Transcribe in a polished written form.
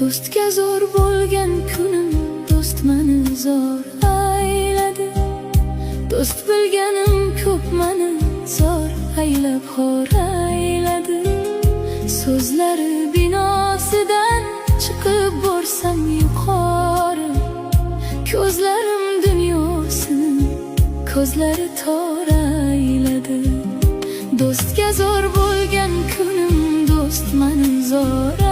Do'stga zo'r bo'lgan kunim do'st meni zo'r ayladi. Do'st bilganim ko'p meni zo'r aylab xor ayladi. So'zlari binosidan chiqib borsam yuqori, ko'zlarim dunyosini ko'zlari tor ayladi. Do'stga zo'r bo'lgan kunim do'st meni zo'r